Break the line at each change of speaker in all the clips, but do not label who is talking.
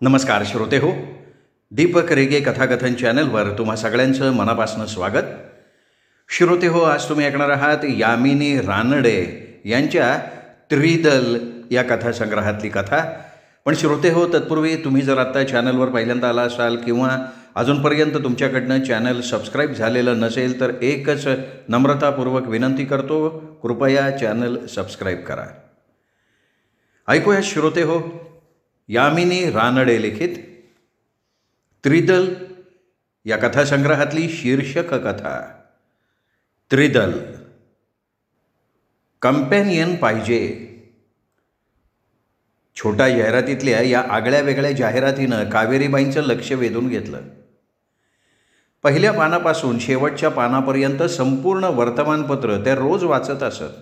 नमस्कार श्रोते हो, दीपक रेगे कथाकथन चॅनलवर तुम्हा सगळ्यांचं मनापासून स्वागत. श्रोते हो, आज तुम्ही ऐकणार आहात यामिनी रानडे यांच्या त्रिदल या कथासंग्रहातली कथा. पण श्रोते हो, तत्पूर्वी तुम्ही जर आत्ता चॅनलवर पहिल्यांदा आला असाल किंवा अजूनपर्यंत तुमच्याकडनं चॅनल सबस्क्राईब झालेलं नसेल तर एकच नम्रतापूर्वक विनंती करतो, कृपया चॅनल सबस्क्राईब करा. ऐकूया श्रोते हो, यामिनी रानडे लिखित त्रिदल या कथासंग्रहातली शीर्षक कथा. त्रिदल. कंपॅनियन पाहिजे. छोट्या जाहिरातीतल्या या आगळ्या वेगळ्या जाहिरातीनं कावेरीबाईंचं लक्ष वेधून घेतलं. पहिल्या पानापासून शेवटच्या पानापर्यंत संपूर्ण वर्तमानपत्र त्या रोज वाचत असत.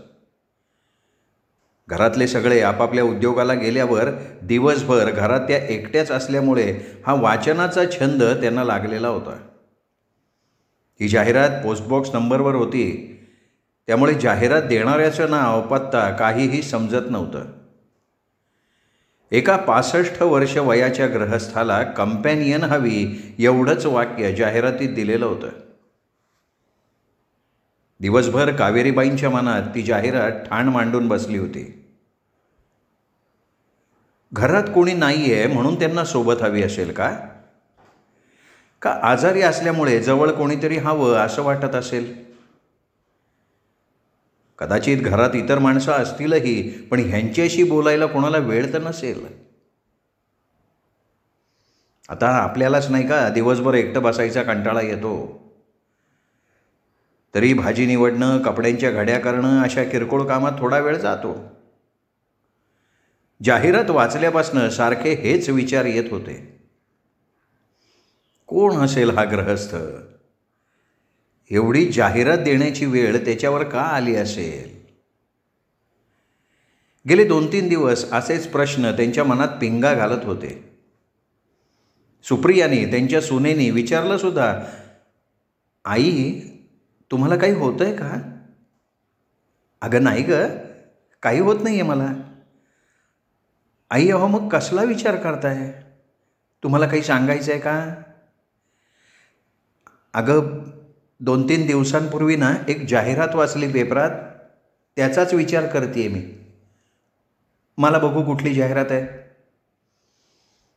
घरातले सगळे आपापल्या उद्योगाला गेल्यावर दिवसभर घरात त्या एकट्याच असल्यामुळे हा वाचनाचा छंद त्यांना लागलेला होता. ही जाहिरात पोस्टबॉक्स नंबरवर होती, त्यामुळे जाहिरात देणाऱ्याचं नाव पत्ता काहीही समजत नव्हतं. एका 65 वर्ष वयाच्या गृहस्थाला कंपॅनियन हवी एवढंच वाक्य जाहिरातीत दिलेलं होतं. दिवसभर कावेरीबाईंच्या मनात ती जाहिरात ठाण मांडून बसली होती. घरात कोणी नाही आहे म्हणून त्यांना सोबत हवी असेल का आजारी असल्यामुळे जवळ कोणीतरी हवं असं वाटत असेल? कदाचित घरात इतर माणसं असतीलही, पण ह्यांच्याशी बोलायला कोणाला वेळ तर नसेल. आता आपल्यालाच नाही का दिवसभर एकटं बसायचा कंटाळा येतो. तरी भाजी निवडणं, कपड्यांच्या घड्या करणं अशा किरकोळ कामात थोडा वेळ जातो. जाहिरात वाचल्यापासनं सारखे हेच विचार येत होते. कोण असेल हा गृहस्थ? एवढी जाहिरात देण्याची वेळ त्याच्यावर का आली असेल? गेले 2-3 दिवस असेच प्रश्न त्यांच्या मनात पिंगा घालत होते. सुप्रियाने, त्यांच्या सुनेनी विचारलं सुद्धा, आई, तुम्हाला काही होतंय का? अगं नाही ग, काही होत नाही आहे मला. आई, अहो मग कसला विचार करताय? तुम्हाला काही सांगायचं आहे का? अगं 2-3 दिवसांपूर्वी ना एक जाहिरात वाचली पेपरात, त्याचाच विचार करते मी. मला बघू कुठली जाहिरात आहे.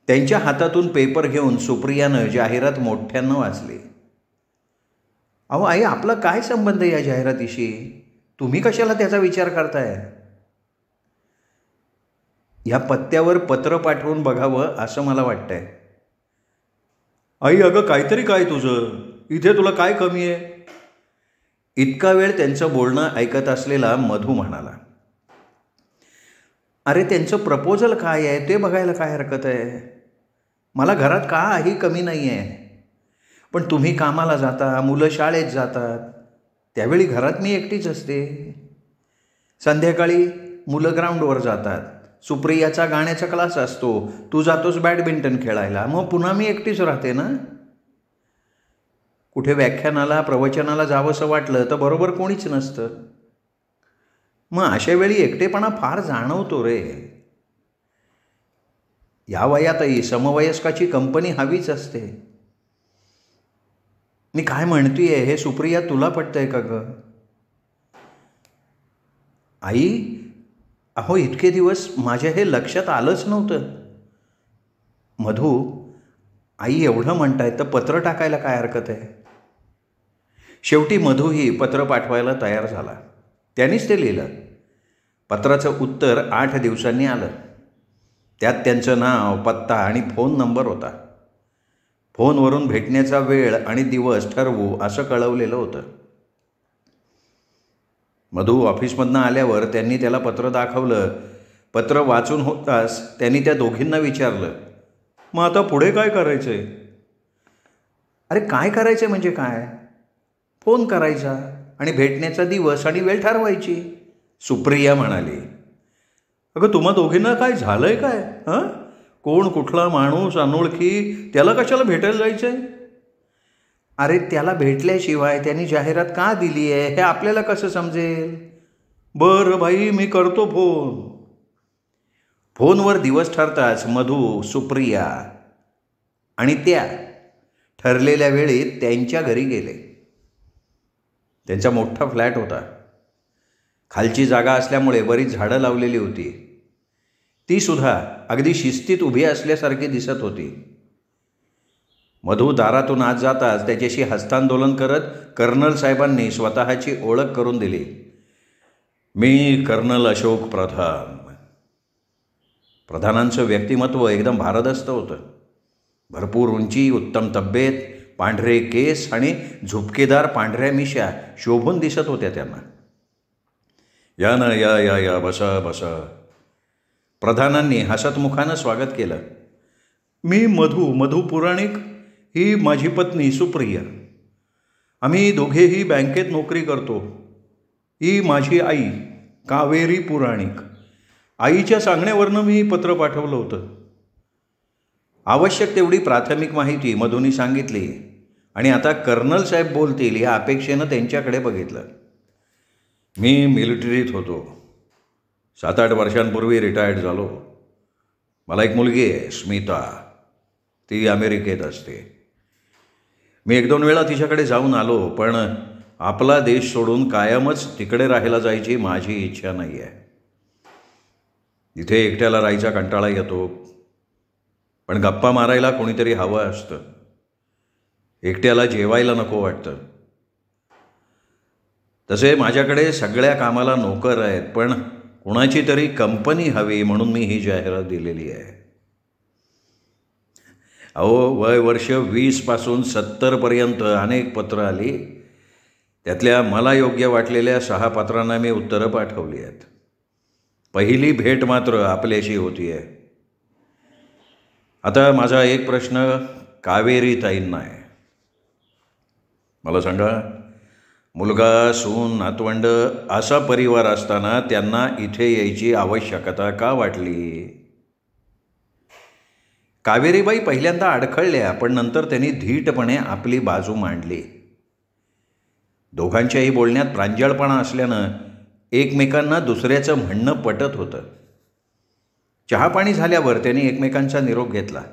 त्यांच्या हातातून पेपर घेऊन सुप्रियानं जाहिरात मोठ्यानं वाचली. अहो आई, आपला काय संबंध या जाहिरातीशी? तुम्ही कशाला त्याचा विचार करताय? या पत्त्यावर पत्र पाठवून बघावं असं मला वाटतंय. आई, अगं काहीतरी काय तुझं? इथे तुला काय कमी आहे? इतका वेळ त्यांचं बोलणं ऐकत असलेला मधू म्हणाला, अरे त्यांचं प्रपोजल काय आहे ते बघायला काय हरकत आहे? मला घरात काही कमी नाही आहे. पण तुम्ही कामाला जाता, मुलं शाळेत जातात, त्यावेळी घरात मी एकटीच असते. संध्याकाळी मुलं ग्राउंडवर जातात, सुप्रियाचा गाण्याचा क्लास असतो, तू जातोस बॅडमिंटन खेळायला, मग पुन्हा मी एकटीच राहते ना. कुठे व्याख्यानाला, प्रवचनाला जावंसं वाटलं तर बरोबर कोणीच नसतं. मग अशा वेळी एकटेपणा फार जाणवतो रे. या वयातही समवयस्काची कंपनी हवीच असते. मी काय म्हणतेय हे सुप्रिया, तुला पटतंय का ग? आई, अहो इतके दिवस माझ्या हे लक्षात आलंच नव्हतं. मधू, आई एवढं म्हणताय तर पत्र टाकायला काय हरकत आहे? शेवटी मधूही पत्र पाठवायला तयार झाला. त्यांनीच ते लिहिलं. पत्राचं उत्तर 8 दिवसांनी आलं. त्यात त्यांचं नाव, पत्ता आणि फोन नंबर होता. फोनवरून भेटण्याचा वेळ आणि दिवस ठरवू असं कळवलेलं होतं. मधू ऑफिसमधनं आल्यावर त्यांनी त्याला पत्र दाखवलं. पत्र वाचून होताच त्यांनी त्या दोघींना विचारलं, मग आता पुढे काय करायचं आहे? अरे काय करायचं म्हणजे काय? फोन करायचा आणि भेटण्याचा दिवस आणि वेळ ठरवायची, सुप्रिया म्हणाली. अगं तुम्हा दोघींना काय झालंय काय? कोण कुठला माणूस अनोळखी, त्याला कशाला भेटायला जायचं आहे? अरे त्याला भेटल्याशिवाय त्यांनी जाहिरात का दिली आहे हे आपल्याला कसं समजेल? बरं बाई, मी करतो फोन. फोनवर दिवस ठरताच मधू, सुप्रिया आणि त्या ठरलेल्या वेळेत त्यांच्या घरी गेले. त्यांचा मोठा फ्लॅट होता. खालची जागा असल्यामुळे बरीच झाडं लावलेली होती. ती सुद्धा अगदी शिस्तीत उभी असल्यासारखी दिसत होती. मधू दारातून आत जाताच त्याच्याशी हस्तांदोलन करत कर्नल साहेबांनी स्वतःची ओळख करून दिली. मी कर्नल अशोक प्रधान. प्रधानांचं व्यक्तिमत्व एकदम भारदस्त होतं. भरपूर उंची, उत्तम तब्येत, पांढरे केस आणि झुपकेदार पांढऱ्या मिशा शोभून दिसत होत्या त्यांना. या ना, या या या, बसा बसा. प्रधानांनी हसतमुखानं स्वागत केलं. मी मधू पुराणिक, ही माझी पत्नी सुप्रिया. आम्ही दोघेही बँकेत नोकरी करतो. ही माझी आई कावेरी पुराणिक. आईच्या सांगण्यावरनं मी पत्र पाठवलं होतं. आवश्यक तेवढी प्राथमिक माहिती मधूनी सांगितली आणि आता कर्नल साहेब बोलतील या अपेक्षेनं त्यांच्याकडे बघितलं. मी मिलिटरीत होतो. 7-8 वर्षांपूर्वी रिटायर्ड झालो. मला एक मुलगी आहे, स्मिता. ती अमेरिकेत असते. मी 1-2 वेळा तिच्याकडे जाऊन आलो, पण आपला देश सोडून कायमच तिकडे राहायला जायची माझी इच्छा नाही आहे. इथे एकट्याला राहायचा कंटाळा येतो, पण गप्पा मारायला कोणीतरी हवं असतं. एकट्याला जेवायला नको वाटतं. तसे माझ्याकडे सगळ्या कामाला नोकर आहेत, पण कोणाची तरी कंपनी हवी म्हणून मी ही जाहिरात दिलेली आहे. अहो, वय वर्ष 20 70पर्यंत अनेक पत्रं आली. त्यातल्या मला योग्य वाटलेल्या 6 पत्रांना मी उत्तरं पाठवली आहेत. पहिली भेट मात्र आपल्याशी होती आहे. आता माझा एक प्रश्न कावेरी ताईंना आहे. मला सांगा, मुलगा, सून, नातवंड असा परिवार असताना त्यांना इथे यायची आवश्यकता का वाटली? कावेरीबाई पहिल्यांदा अडखळल्या, पण नंतर त्यांनी धीटपणे आपली बाजू मांडली. दोघांच्याही बोलण्यात प्रांजळपणा असल्यानं एकमेकांना दुसऱ्याचं म्हणणं पटत होतं. चहापाणी झाल्यावर त्यांनी एकमेकांचा निरोप घेतला.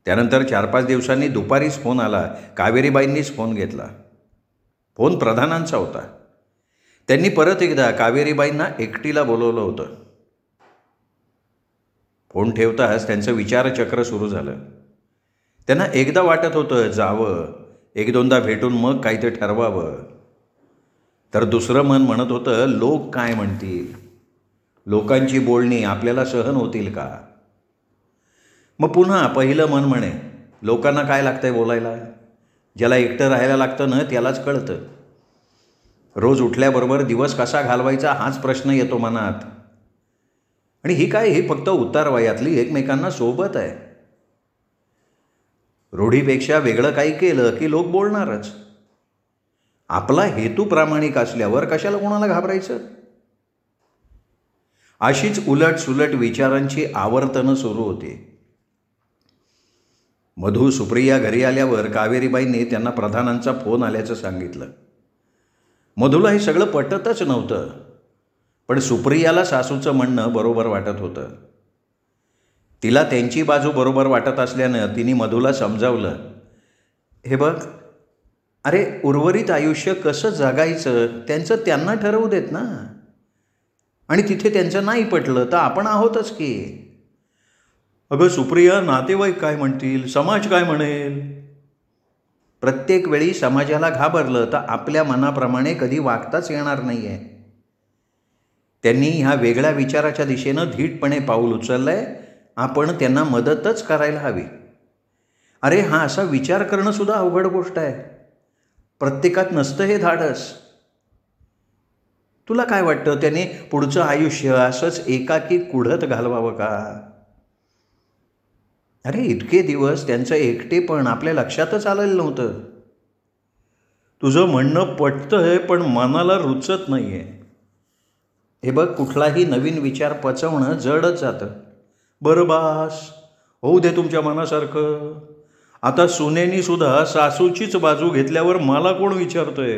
त्यानंतर 4-5 दिवसांनी दुपारीच फोन आला. कावेरीबाईंनीच फोन घेतला. फोन प्रधानांचा होता. त्यांनी परत एकदा कावेरीबाईंना एकटीला बोलवलं होतं. फोन ठेवताच त्यांचं विचारचक्र सुरू झालं. त्यांना एकदा वाटत होतं जावं, 1-2दा भेटून मग काही ते ठरवावं. तर दुसरं मन म्हणत होतं, लोक काय म्हणतील? लोकांची बोलणी आपल्याला सहन होतील का? मग पुन्हा पहिलं मन म्हणे, लोकांना काय लागतंय बोलायला? ज्याला एकटं राहायला लागतं ना त्यालाच कळतं. रोज उठल्याबरोबर दिवस कसा घालवायचा हाच प्रश्न येतो मनात. आणि ही काय, ही फक्त उतार वयातली एकमेकांना सोबत आहे. रूढीपेक्षा वेगळं काही केलं की लोक बोलणारच. आपला हेतू प्रामाणिक असल्यावर कशाला कोणाला घाबरायचं? अशीच उलट विचारांची आवर्तनं सुरू होती. मधू, सुप्रिया घरी आल्यावर कावेरीबाईंनी त्यांना प्रधानांचा फोन आल्याचं सांगितलं. मधूला हे सगळं पटतच नव्हतं, पण सुप्रियाला सासूचं म्हणणं बरोबर वाटत होतं. तिला त्यांची बाजू बरोबर वाटत असल्यानं तिने मधूला समजावलं, हे बघ, अरे उर्वरित आयुष्य कसं जगायचं त्यांचं त्यांना ठरवू देत ना. आणि तिथे त्यांचं नाही पटलं तर आपण आहोतच की. अगं सुप्रिया, नातेवाईक काय म्हणतील, समाज काय म्हणेल? प्रत्येक वेळी समाजाला घाबरलं तर आपल्या मनाप्रमाणे कधी वागताच येणार नाही आहे. त्यांनी ह्या वेगळ्या विचाराच्या दिशेनं धीटपणे पाऊल उचललंय. आपण त्यांना मदतच करायला हवी. अरे हा असा विचार करणं सुद्धा अवघड गोष्ट आहे. प्रत्येकात नसतं हे धाडस. तुला काय वाटतं, त्याने पुढचं आयुष्य असंच एकाकी कुढत घालवावं का? अरे इतके दिवस त्यांचं एकटेपण आपल्या लक्षातच आलेलं नव्हतं. तुझं म्हणणं पटतंय पण मनाला रुचत नाही आहे. हे बघ, कुठलाही नवीन विचार पचवणं जडच जातं. बरं बास, होऊ दे तुमच्या मनासारखं. आता सुनेनी सुद्धा सासूचीच बाजू घेतल्यावर मला कोण विचारतोय?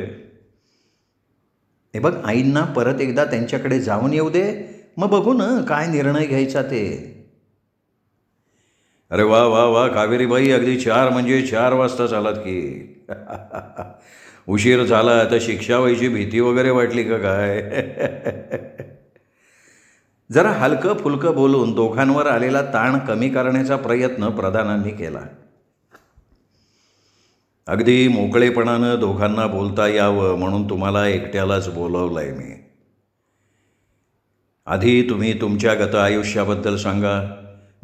हे बघ, आईंना परत एकदा त्यांच्याकडे जाऊन येऊ दे, मग बघू ना काय निर्णय घ्यायचा ते. अरे वा वा वा कावेरीबाई, अगदी 4 म्हणजे 4 वाजता आलात की. उशीर झाला तर शिक्षा व्हायची भीती वगैरे वाटली का काय? जरा हलकं फुलकं बोलून दोघांवर आलेला ताण कमी करण्याचा प्रयत्न प्रधानांनी केला. अगदी मोकळेपणानं दोघांना बोलता यावं म्हणून तुम्हाला एकट्यालाच बोलवलंय मी. आधी तुम्ही तुमच्या गत आयुष्याबद्दल सांगा,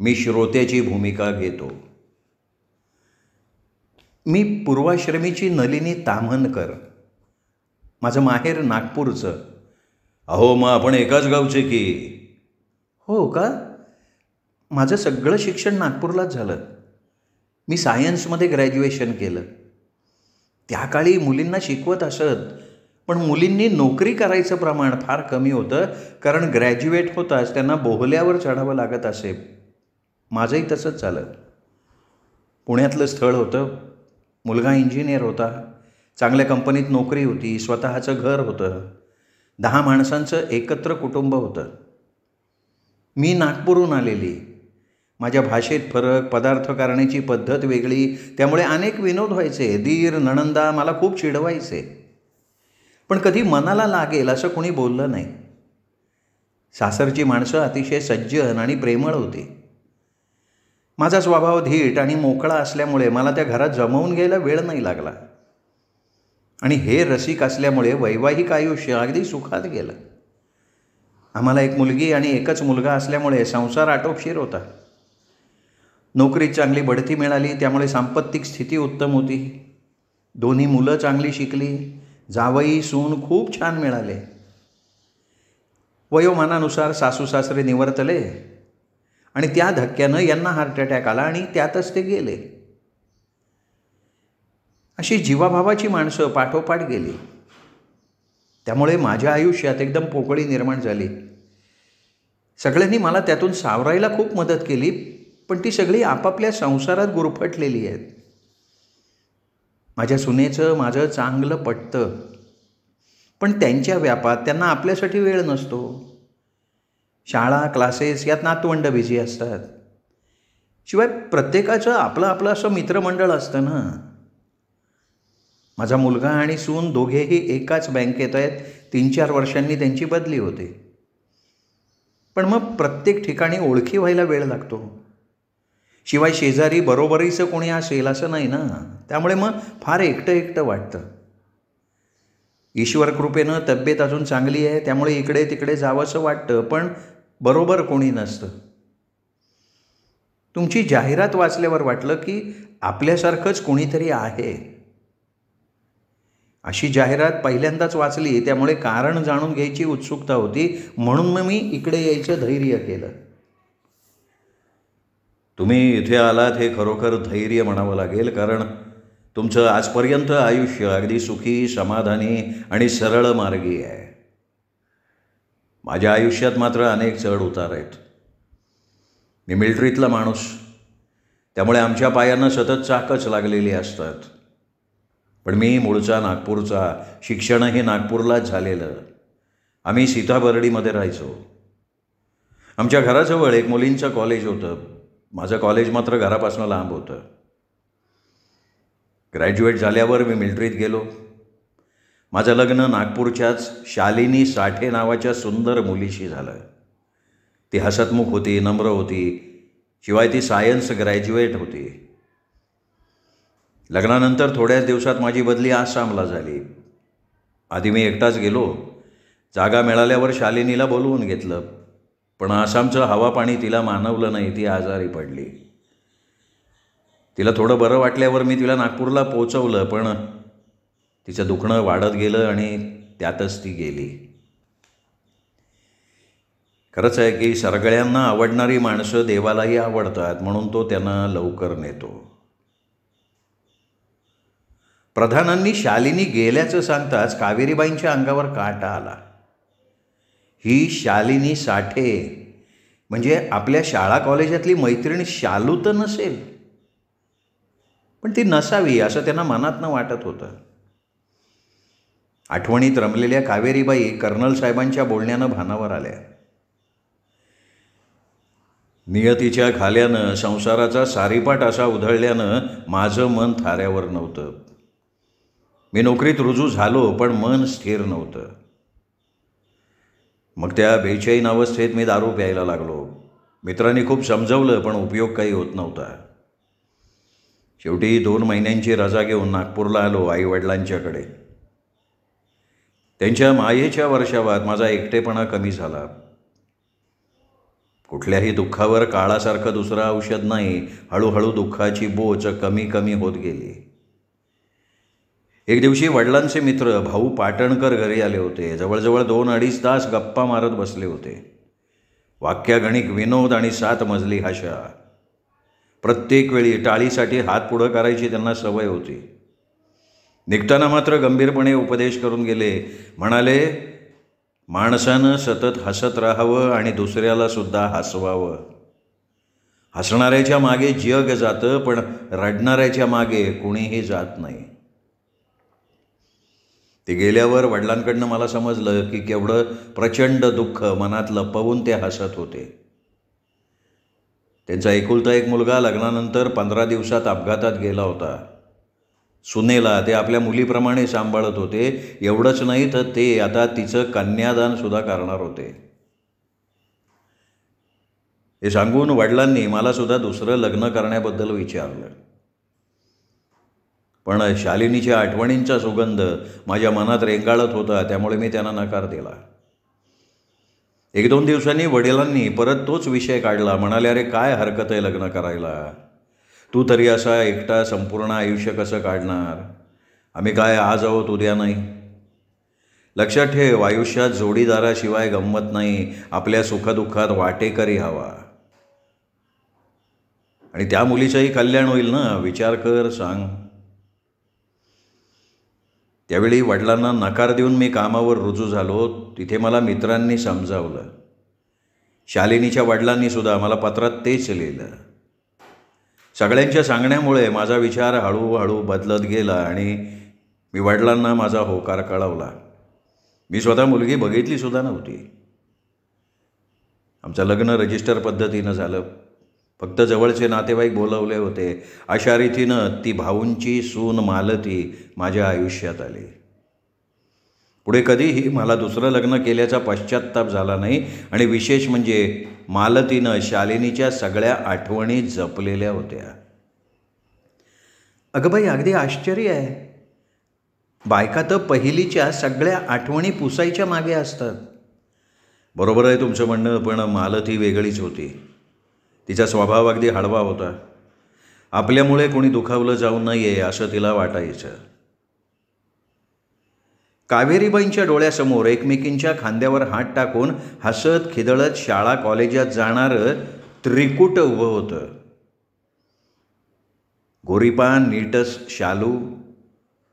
मी श्रोत्याची भूमिका घेतो. मी पूर्वाश्रमीची नलिनी ताम्हनकर. माझं माहेर नागपूरचं. अहो मग आपण एकाच गावचे की. हो का? माझं सगळं शिक्षण नागपूरलाच झालं. मी सायन्समध्ये ग्रॅज्युएशन केलं. त्या काळी मुलींना शिकवत असत, पण मुलींनी नोकरी करायचं प्रमाण फार कमी होतं, कारण ग्रॅज्युएट होताच त्यांना बोहल्यावर चढावं लागत असे. माझंही तसंच झालं. पुण्यातलं स्थळ होतं, मुलगा इंजिनियर होता, चांगल्या कंपनीत नोकरी होती, स्वतःचं घर होतं, 10 माणसांचं एकत्र कुटुंब होतं. मी नागपूरहून आलेली. माझ्या भाषेत फरक, पदार्थ करण्याची पद्धत वेगळी, त्यामुळे अनेक विनोद व्हायचे. दीर नणंदा मला खूप चिडवायचे, पण कधी मनाला लागेल असं कोणी बोललं नाही. सासरची माणसं अतिशय सज्जन आणि प्रेमळ होती. माझा स्वभाव धीट आणि मोकळा असल्यामुळे मला त्या घरात जमवून घ्यायला वेळ नाही लागला. आणि हे रसिक असल्यामुळे वैवाहिक आयुष्य अगदी सुखात गेलं. आम्हाला एक मुलगी आणि एकच मुलगा असल्यामुळे संसार आटोपशीर होता. नोकरीत चांगली बढती मिळाली, त्यामुळे सांपत्तिक स्थिती उत्तम होती. दोन्ही मुलं चांगली शिकली. जावई सून खूप छान मिळाले. वयोमानानुसार सासू सासरे निवर्तले आणि त्या धक्क्यानं यांना हार्ट अटॅक आला आणि त्यातच ते गेले. अशी जीवाभावाची माणसं पाठोपाठ गेली. त्यामुळे माझ्या आयुष्यात एकदम पोकळी निर्माण झाली. सगळ्यांनी मला त्यातून सावरायला खूप मदत केली, पण ती सगळी आपापल्या संसारात गुरफटलेली आहेत. माझ्या सुनेचं माझं चांगलं पटतं, पण त्यांच्या व्यापात त्यांना आपल्यासाठी वेळ नसतो. शाळा, क्लासेस यात नातवंड बिझी असतात. शिवाय प्रत्येकाचं आपलं आपलं असं मित्रमंडळ असतं ना. माझा मुलगा आणि सून दोघेही एकाच बँकेत आहेत. 3-4 वर्षांनी त्यांची बदली होते. पण मग प्रत्येक ठिकाणी ओळखी व्हायला वेळ लागतो. शिवाय शेजारी बरोबरीचं कोणी असेल असं नाही ना. त्यामुळे मग फार एकटं एकटं वाटतं. ईश्वर कृपेनं तब्येत अजून चांगली आहे, त्यामुळे इकडे तिकडे जावंसं वाटतं, पण बरोबर कोणी नसतं. तुमची जाहिरात वाचल्यावर वाटलं की आपल्यासारखंच कोणीतरी आहे. अशी जाहिरात पहिल्यांदाच वाचली, त्यामुळे कारण जाणून घ्यायची उत्सुकता होती, म्हणून मग मी इकडे यायचं धैर्य केलं. तुम्ही इथे आलात हे खरोखर धैर्य म्हणावं लागेल, कारण तुमचं आजपर्यंत आयुष्य अगदी सुखी, समाधानी आणि सरळ मार्गी आहे. माझ्या आयुष्यात मात्र अनेक चढ उतार आहेत. मी मिलिटरीतला माणूस, त्यामुळे आमच्या पायांना सतत चाकच लागलेली असतात. पण मी मूळचा नागपूरचा, शिक्षणही नागपूरलाच झालेलं. आम्ही सीताबर्डीमध्ये राहायचो. आमच्या घराजवळ एक मुलींचं कॉलेज होतं. माझं कॉलेज मात्र घरापासून लांब होतं. ग्रॅज्युएट झाल्यावर मी मिलिटरीत गेलो. माझं लग्न नागपूरच्याच शालिनी साठे नावाच्या सुंदर मुलीशी झालं. ती हसतमुख होती, नम्र होती, शिवाय ती सायन्स ग्रॅज्युएट होती. लग्नानंतर थोड्याच दिवसात माझी बदली आसामला झाली. आधी मी एकटाच गेलो. जागा मिळाल्यावर शालिनीला बोलवून घेतलं, पण आसामचं हवा पाणी तिला मानवलं नाही. ती आजारी पडली. तिला थोडं बरं वाटल्यावर मी तिला नागपूरला पोचवलं, पण तिचं दुखणं वाढत गेलं आणि त्यातच ती गेली. खरंच आहे की सगळ्यांना आवडणारी माणसं देवालाही आवडतात, म्हणून तो त्यांना लवकर नेतो. प्रधानांनी शालिनी गेल्याचं सांगताच कावेरीबाईंच्या अंगावर काटा आला. ही शालिनी साठे म्हणजे आपल्या शाळा कॉलेजातली मैत्रीण शालू तर नसेल, पण ती नसावी असं त्यांना मनातनं वाटत होतं. आठवणीत रमलेल्या कावेरीबाई कर्नल साहेबांच्या बोलण्यानं भानावर आल्या. नियतीच्या खाल्यानं संसाराचा सारीपाट असा उधळल्यानं माझं मन थाऱ्यावर नव्हतं. मी नोकरीत रुजू झालो, पण मन स्थिर नव्हतं. मग त्या बेचैन अवस्थेत मी दारू प्यायला लागलो. मित्रांनी खूप समजवलं, पण उपयोग काही होत नव्हता. शेवटी 2 महिन्यांची रजा घेऊन नागपूरला आलो आईवडिलांच्याकडे. त्यांच्या मायेच्या वर्षावात माझा एकटेपणा कमी झाला. कुठल्याही दुःखावर काळासारखं दुसरं औषध नाही. हळूहळू दुःखाची बोच कमी कमी होत गेली. एक दिवशी वडिलांचे मित्र भाऊ पाटणकर घरी आले होते. जवळजवळ 2-2.5 तास गप्पा मारत बसले होते. वाक्यगणिक विनोद आणि 7 मजली भाषा. प्रत्येक वेळी टाळीसाठी हात पुढं करायची त्यांना सवय होती. निघताना मात्र गंभीरपणे उपदेश करून गेले. म्हणाले, माणसानं सतत हसत राहावं आणि दुसऱ्याला सुद्धा हसवावं. हसणाऱ्याच्या मागे जग जातं, पण रडणाऱ्याच्या मागे कुणीही जात नाही. ते गेल्यावर वडिलांकडनं मला समजलं की केवढं प्रचंड दुःख मनात लपवून ते हसत होते. त्यांचा एकुलता एक मुलगा लग्नानंतर 15 दिवसात अपघातात गेला होता. सुनेला ते आपल्या मुलीप्रमाणे सांभाळत होते. एवढंच नाही तर ते आता तिचं कन्यादानसुद्धा करणार होते. हे सांगून वडिलांनी मलासुद्धा दुसरं लग्न करण्याबद्दल विचारलं. पण शालिनीच्या आठवणींचा सुगंध माझ्या मनात रेंगाळत होता, त्यामुळे मी त्यांना नकार दिला. 1-2 दिवसांनी वडिलांनी परत तोच विषय काढला. म्हणाले, अरे काय हरकत आहे लग्न करायला? तू तरी असा एकटा संपूर्ण आयुष्य कसं काढणार? आम्ही काय आज आहोत उद्या नाही. लक्षात ठेव, आयुष्यात जोडीदाराशिवाय गंमत नाही. आपल्या सुखदुःखात वाटेकरी हवा. आणि त्या मुलीचंही कल्याण होईल ना, विचार कर, सांग. त्यावेळी वडिलांना नकार देऊन मी कामावर रुजू झालो. तिथे मला मित्रांनी समजावलं. शालिनीच्या वडिलांनी सुद्धा मला पत्रात तेच लिहिलं. सगळ्यांच्या सांगण्यामुळे माझा विचार हळूहळू बदलत गेला आणि मी वडिलांना माझा होकार कळवला. मी स्वतः मुलगी बघितलीसुद्धा नव्हती. आमचं लग्न रजिस्टर पद्धतीनं झालं. फक्त जवळचे नातेवाईक बोलवले होते. अशा रीतीनं ती भाऊंची सून मालती माझ्या आयुष्यात आली. पुढे कधीही मला दुसरं लग्न केल्याचा पश्चात्ताप झाला नाही. आणि विशेष म्हणजे मालतीनं शालिनीच्या सगळ्या आठवणी जपलेल्या होत्या. अगं बाई, अगदी आश्चर्य आहे. बायका तर पहिलीच्या सगळ्या आठवणी पुसायच्या मागे असतात. बरोबर आहे तुमचं म्हणणं, पण मालती वेगळीच होती. तिचा स्वभाव अगदी हळवा होता. आपल्यामुळे कोणी दुखावलं जाऊ नये असं तिला वाटायचं. कावेरीबाईंच्या डोळ्यासमोर एकमेकींच्या खांद्यावर हात टाकून हसत खिदळत शाळा कॉलेजात जाणारं त्रिकूट उभं होतं. गोरीपान नीटस शालू,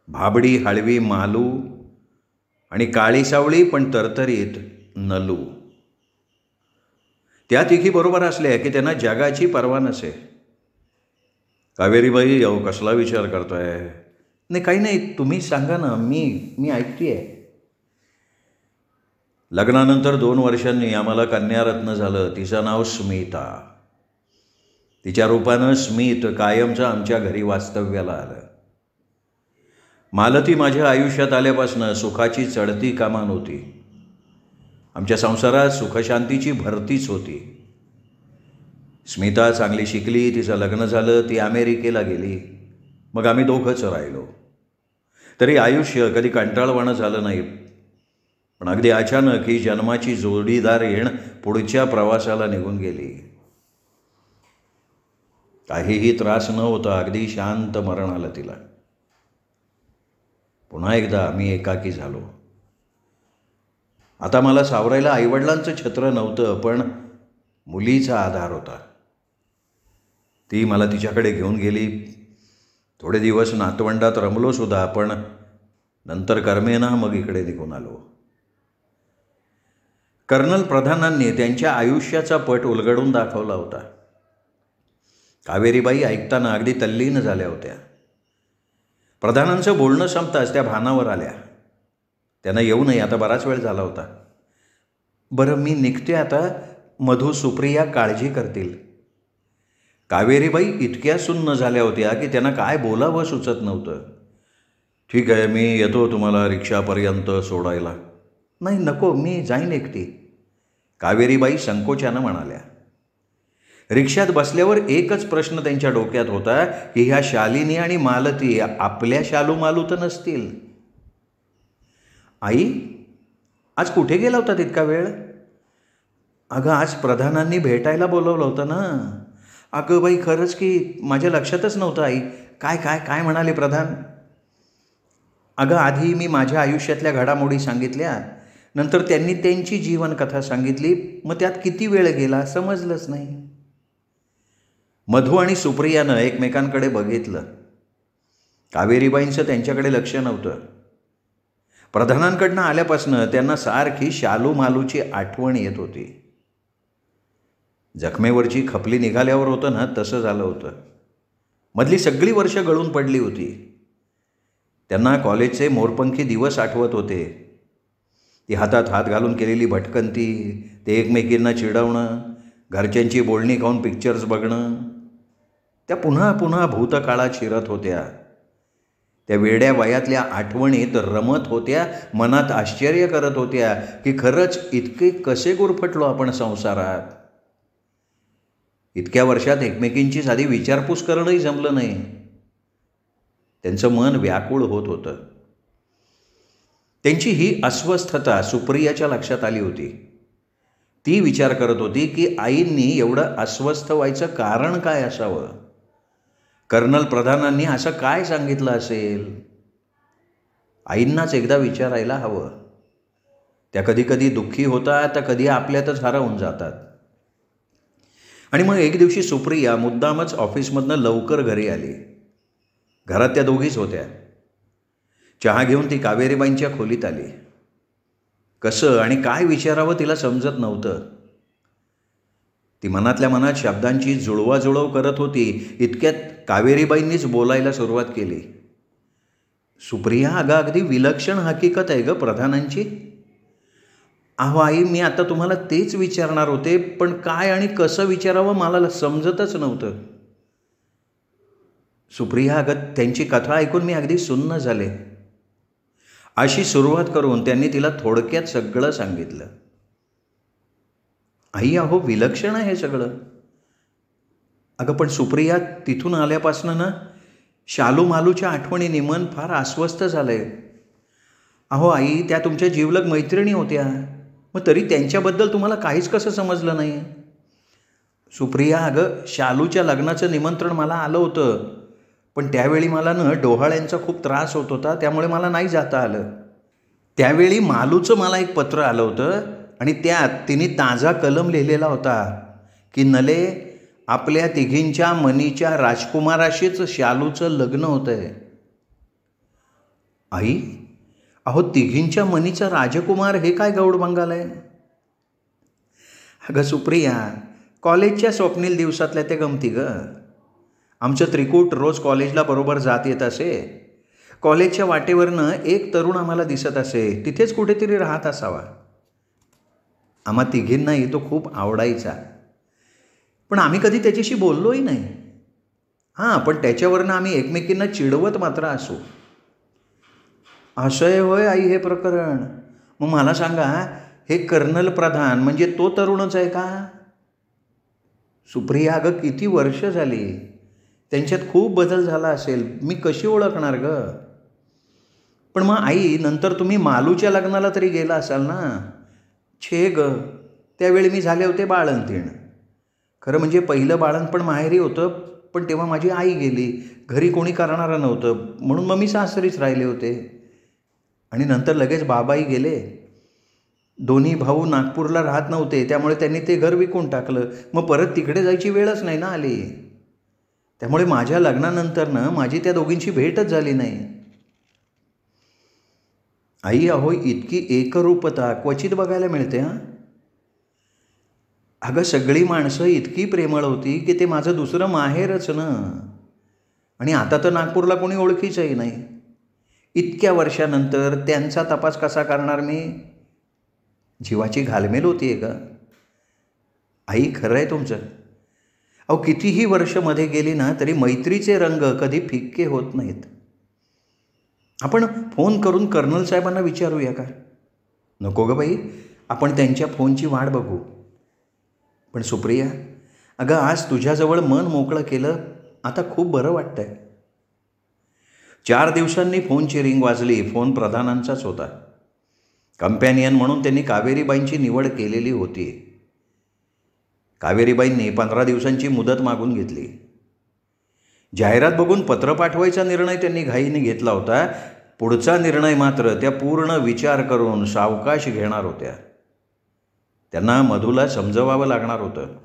भाबडी हळवी मालू आणि काळी सावळी पण तरतरीत नलू. त्या तिघी बरोबर असल्या की त्यांना जगाची पर्वा नसे. कावेरीबाई, अहो कसला विचार करताय? नाही, काही नाही, तुम्ही सांगा ना, मी ऐकते आहे. लग्नानंतर 2 वर्षांनी आम्हाला कन्यारत्न झालं. तिचं नाव स्मिता. तिच्या रूपानं स्मित कायमचं आमच्या घरी वास्तव्याला आलं. मालती माझ्या आयुष्यात आल्यापासून सुखाची चढती कमान होती. आमच्या संसारात सुखशांतीची भरतीच होती. स्मिता चांगली शिकली, तिचं लग्न झालं, ती अमेरिकेला गेली. मग आम्ही दोघंच राहिलो. तरी आयुष्य कधी कंटाळवाणं झालं नाही. पण अगदी अचानक ही जन्माची जोडीदार येण पुढच्या प्रवासाला निघून गेली. काहीही त्रास न होता अगदी शांत मरण आलं तिला. पुन्हा एकदा आम्ही एकाकी झालो. आता मला सावरायला आईवडिलांचं छत्र नव्हतं, पण मुलीचा आधार होता. ती मला तिच्याकडे घेऊन गेली. थोडे दिवस नातवंडात रमलो सुद्धा, पण नंतर कर्मेना मग इकडे निघून आलो. कर्नल प्रधानांनी त्यांच्या आयुष्याचा पट उलगडून दाखवला होता. कावेरीबाई ऐकताना अगदी तल्लीन झाल्या होत्या. प्रधानांचं बोलणं संपताच त्या भानावर आल्या. त्यांना येऊ नये, आता बराच वेळ झाला होता. बरं, मी निघते आता. मधू सुप्रिया काळजी करतील. कावेरीबाई इतक्या सुन्न झाल्या होत्या की त्यांना काय बोलावं सुचत नव्हतं. ठीक आहे, मी येतो तुम्हाला रिक्षापर्यंत सोडायला. नाही, नको, मी जाईन एकटी, कावेरीबाई संकोचानं म्हणाल्या. रिक्षात बसल्यावर एकच प्रश्न त्यांच्या डोक्यात होता की ह्या शालिनी आणि मालती आपल्या शालू मालू तर नसतील. आई, आज कुठे गेला होता तितका वेळ? अगं, आज प्रधानांनी भेटायला बोलवलं होतं ना. अगं बाई, खरंच की माझ्या लक्षातच नव्हतं आई. काय काय काय म्हणाले प्रधान? अगं, आधी मी माझ्या आयुष्यातल्या घडामोडी सांगितल्या, नंतर त्यांनी त्यांची जीवनकथा सांगितली. मग त्यात किती वेळ गेला समजलंच नाही. मधू आणि सुप्रियानं एकमेकांकडे बघितलं. कावेरीबाईंचं त्यांच्याकडे लक्ष नव्हतं. प्रधानांकडनं आल्यापासनं त्यांना सारखी शालू मालूची आठवण येत होती. जखमेवरची खपली निघाल्यावर होतं ना, तसं झालं होतं. मधली सगळी वर्ष गळून पडली होती. त्यांना कॉलेजचे मोरपंखी दिवस आठवत होते. ती हातात हात घालून केलेली भटकंती, ते एकमेकींना चिडवणं, घरच्यांची बोलणी खाऊन पिक्चर्स बघणं, त्या पुन्हा पुन्हा भूतकाळात शिरत होत्या. त्या वेड्या वयातल्या आठवणीत रमत होत्या, मनात आश्चर्य करत होत्या की खरंच इतके कसे गुरफटलो आपण संसारात. इतक्या वर्षात एकमेकींची साधी विचारपूस करणंही जमलं नाही. त्यांचं मन व्याकुळ होत होतं. त्यांची ही अस्वस्थता सुप्रियाच्या लक्षात आली होती. ती विचार करत होती की आईंनी एवढं अस्वस्थ व्हायचं कारण काय असावं. कर्नल प्रधानांनी असं काय सांगितलं असेल? आईंनाच एकदा विचारायला हवं. त्या कधी कधी दुःखी होतात, तर कधी आपल्यातच हरवून जातात. आणि मग एक दिवशी सुप्रिया मुद्दामच ऑफिसमधनं लवकर घरी आली. घरात त्या दोघीच होत्या. चहा घेऊन ती कावेरीबाईंच्या खोलीत आली. कसं आणि काय विचारावं तिला समजत नव्हतं. ती मनातल्या मनात शब्दांची जुळवाजुळव करत होती. इतक्यात कावेरीबाईंनीच बोलायला सुरुवात केली. सुप्रिया, अगं अगदी विलक्षण हकीकत आहे गं प्रधानांची. अहो आई, मी आता तुम्हाला तेच विचारणार होते, पण काय आणि कसं विचारावं मला समजतच नव्हतं. सुप्रिया, अगं त्यांची कथा ऐकून मी अगदी सुन्न झाले. अशी सुरुवात करून त्यांनी तिला थोडक्यात सगळं सांगितलं. आई, अहो विलक्षण आहे हे सगळं. अगं पण सुप्रिया, तिथून आल्यापासनं ना शालू मालूच्या आठवणीने मन फार अस्वस्थ झालं आहे. अहो आई, त्या तुमच्या जीवलग मैत्रिणी होत्या, मग तरी त्यांच्याबद्दल तुम्हाला काहीच कसं समजलं नाही? सुप्रिया, अगं शालूच्या लग्नाचं निमंत्रण मला आलं होतं, पण त्यावेळी मला डोहाळ्यांचा खूप त्रास होत होता, त्यामुळे मला नाही जाता आलं. त्यावेळी मालूचं मला एक पत्र आलं होतं आणि त्यात तिने ताजा कलम लिहिलेला होता की नले, आपल्या तिघींच्या मनीच्या राजकुमाराशीच शालूचं लग्न होतं आहे. आई, अहो तिघींच्या मनीचा राजकुमार हे काय गौडबंगाल आहे? अगं सुप्रिया, कॉलेजच्या स्वप्नील दिवसातल्या त्या गमती गं. आमचं त्रिकूट रोज कॉलेजला बरोबर जात येत असे. कॉलेजच्या वाटेवरनं एक तरुण आम्हाला दिसत असे, तिथेच कुठेतरी राहत असावा. आम्हा तिघींनाही तो खूप आवडायचा, पण आम्ही कधी त्याच्याशी बोललोही नाही. हां, पण त्याच्यावरनं आम्ही एकमेकींना चिडवत मात्र असू. असं आहे होय आई हे प्रकरण? मग मला सांगा, हे कर्नल प्रधान म्हणजे तो तरुणच आहे का? सुप्रिया, अगं किती वर्ष झाली, त्यांच्यात खूप बदल झाला असेल, मी कशी ओळखणार गं? पण मग आई, नंतर तुम्ही मालूच्या लग्नाला तरी गेला असाल ना? छे ग, त्यावेळी मी झाले होते बाळंतीण. खरं म्हणजे पहिलं बाळंतपण माहेरी होतं, पण तेव्हा माझी आई गेली, घरी कोणी करणारं नव्हतं, म्हणून मग मी सासरीच राहिले होते. आणि नंतर लगेच बाबाही गेले. दोन्ही भाऊ नागपूरला राहत नव्हते, त्यामुळे त्यांनी ते घर विकून टाकलं. मग परत तिकडे जायची वेळच नाही ना आली. त्यामुळे माझ्या लग्नानंतरनं माझी त्या दोघींची भेटच झाली नाही. आई, अहो इतकी एकरूपता क्वचित बघायला मिळते. हां, अगं सगळी माणसं इतकी प्रेमळ होती की ते माझं दुसरं माहेरच ना. आणि आता तर नागपूरला कोणी ओळखीचंही नाही. इतक्या वर्षानंतर त्यांचा तपास कसा करणार मी? जीवाची घालमेल होती आहे का? आई खरं आहे तुमचं. अहो कितीही वर्ष मध्ये गेली ना तरी मैत्रीचे रंग कधी फिक्के होत नाहीत. आपण फोन करून कर्नल साहेबांना विचारूया का? नको गं बाई, आपण त्यांच्या फोनची वाट बघू. पण सुप्रिया, अगं आज तुझ्याजवळ मन मोकळं केलं, आता खूप बरं वाटतंय. 4 दिवसांनी फोनची रिंग वाजली. फोन प्रधानांचाच होता. कंपॅनियन म्हणून त्यांनी कावेरीबाईंची निवड केलेली होती. कावेरीबाईंनी 15 दिवसांची मुदत मागून घेतली. जाहिरात बघून पत्र पाठवायचा निर्णय त्यांनी घाईने घेतला होता. पुढचा निर्णय मात्र त्या पूर्ण विचार करून सावकाश घेणार होत्या. त्यांना मधूला समजवावं लागणार होतं.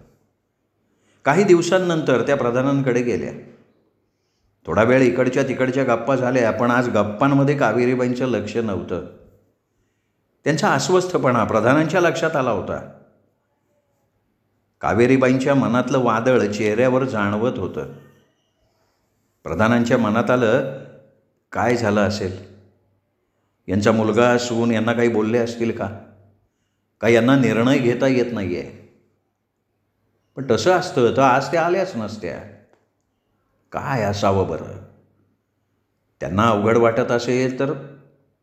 काही दिवसांनंतर त्या प्रधानांकडे गेल्या. थोडा वेळ इकडच्या तिकडच्या गप्पा झाल्या, पण आज गप्पांमध्ये कावेरीबाईंचं लक्ष नव्हतं. त्यांचा अस्वस्थपणा प्रधानांच्या लक्षात आला होता. कावेरीबाईंच्या मनातलं वादळ चेहऱ्यावर जाणवत होतं. प्रधानांच्या मनात आलं, काय झालं असेल? यांचा मुलगा सून यांना काही बोलले असतील का? का यांना निर्णय घेता येत नाही आहे? पण तसं असतं तर आज त्या आल्याच नसत्या. काय असावं बरं? त्यांना अवघड वाटत असेल तर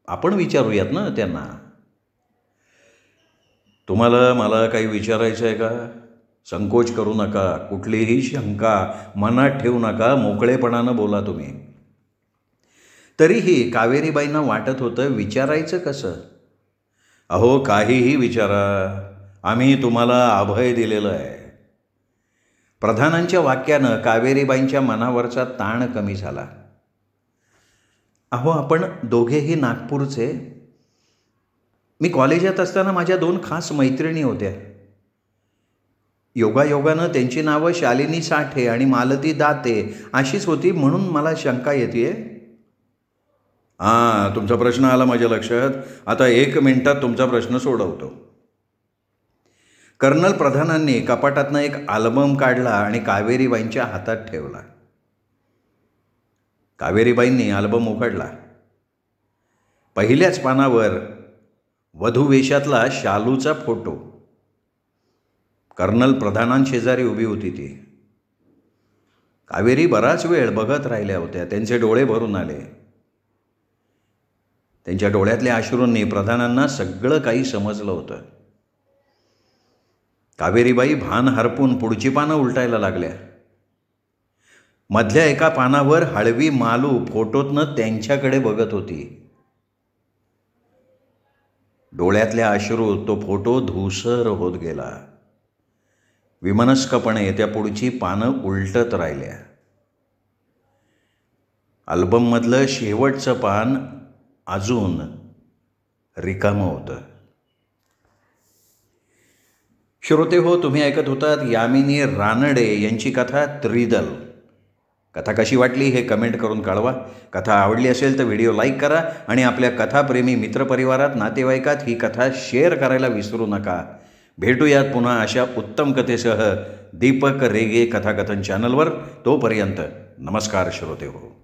आपण विचारूयात ना त्यांना. तुम्हाला मला काही विचारायचं आहे का? संकोच करू नका. कुठलीही शंका मनात ठेवू नका. मोकळेपणानं बोला तुम्ही. तरीही कावेरीबाईंना वाटत होतं, विचारायचं कसं? अहो काहीही विचारा, आम्ही तुम्हाला अभय दिलेलं आहे. प्रधानांच्या वाक्यानं कावेरीबाईंच्या मनावरचा ताण कमी झाला. अहो आपण दोघेही नागपूरचे. मी कॉलेजात असताना माझ्या 2 खास मैत्रिणी होत्या. योगायोगानं त्यांची नावं शालिनी साठे आणि मालती दाते अशीच होती, म्हणून मला शंका येते. हां, तुमचा प्रश्न आला माझ्या लक्षात. आता 1 मिनिटात तुमचा प्रश्न सोडवतो. कर्नल प्रधानांनी कपाटातनं एक अल्बम काढला आणि कावेरीबाईंच्या हातात ठेवला. कावेरीबाईंनी अल्बम उघडला. पहिल्याच पानावर वधूवेशातला शालूचा फोटो. कर्नल प्रधानांशेजारी उभी होती ती. कावेरी बराच वेळ बघत राहिल्या होत्या. त्यांचे डोळे भरून आले. त्यांच्या डोळ्यातल्या अश्रूंनी प्रधानांना सगळं काही समजलं होतं. कावेरीबाई भान हरपून पुढची पानं उलटायला लागल्या. मधल्या एका पानावर हळवी मालू फोटोतनं त्यांच्याकडे बघत होती. डोळ्यातल्या अश्रूत तो फोटो धूसर होत गेला. विमनस्कपणे त्या पुढची पानं उलटत राहिल्या. अल्बममधलं शेवटचं पान अजून रिकामं होतं. श्रोते हो, तुम्ही ऐकत होतात यामिनी रानडे यांची कथा त्रिदल. कथा कशी वाटली हे कमेंट करून कळवा. कथा आवडली असेल तर व्हिडिओ लाईक करा आणि आपल्या कथाप्रेमी मित्रपरिवारात, नातेवाईकात ही कथा शेअर करायला विसरू नका. भेटूयात पुन्हा अशा उत्तम कथेसह दीपक रेगे कथाकथन चॅनलवर. तोपर्यंत नमस्कार श्रोते हो.